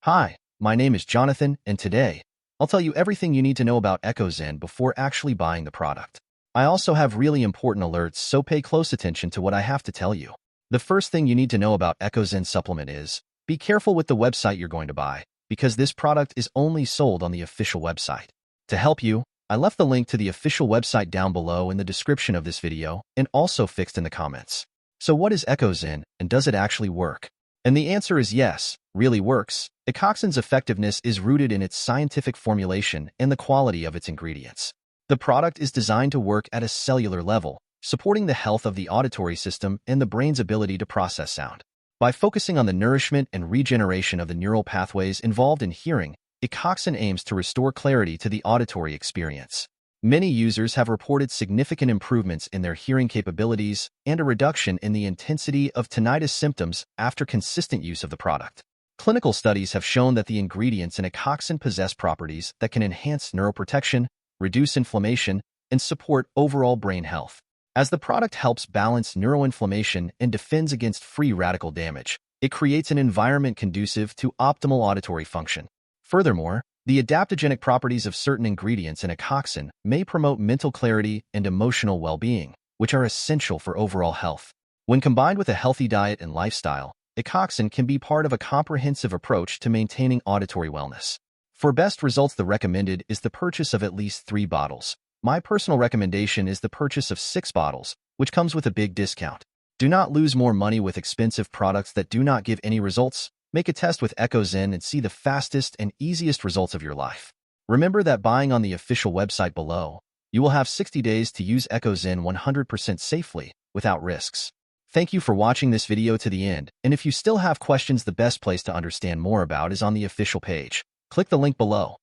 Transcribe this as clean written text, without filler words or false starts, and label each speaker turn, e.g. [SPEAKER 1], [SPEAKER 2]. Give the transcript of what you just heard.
[SPEAKER 1] Hi, my name is Jonathan, and today, I'll tell you everything you need to know about EchoXen before actually buying the product. I also have really important alerts, so pay close attention to what I have to tell you. The first thing you need to know about EchoXen supplement is, be careful with the website you're going to buy, because this product is only sold on the official website. To help you, I left the link to the official website down below in the description of this video and also fixed in the comments. So what is EchoXen, and does it actually work? And the answer is yes, really works. EchoXen's effectiveness is rooted in its scientific formulation and the quality of its ingredients. The product is designed to work at a cellular level, supporting the health of the auditory system and the brain's ability to process sound. By focusing on the nourishment and regeneration of the neural pathways involved in hearing, EchoXen aims to restore clarity to the auditory experience. Many users have reported significant improvements in their hearing capabilities and a reduction in the intensity of tinnitus symptoms after consistent use of the product. Clinical studies have shown that the ingredients in EchoXen possess properties that can enhance neuroprotection, reduce inflammation, and support overall brain health. As the product helps balance neuroinflammation and defends against free radical damage, it creates an environment conducive to optimal auditory function. Furthermore, the adaptogenic properties of certain ingredients in EchoXen may promote mental clarity and emotional well-being, which are essential for overall health. When combined with a healthy diet and lifestyle, EchoXen can be part of a comprehensive approach to maintaining auditory wellness. For best results, the recommended is the purchase of at least 3 bottles. My personal recommendation is the purchase of 6 bottles, which comes with a big discount. Do not lose more money with expensive products that do not give any results. Make a test with EchoXen and see the fastest and easiest results of your life. Remember that buying on the official website below, you will have 60 days to use EchoXen 100% safely, without risks. Thank you for watching this video to the end, and if you still have questions, the best place to understand more about is on the official page. Click the link below.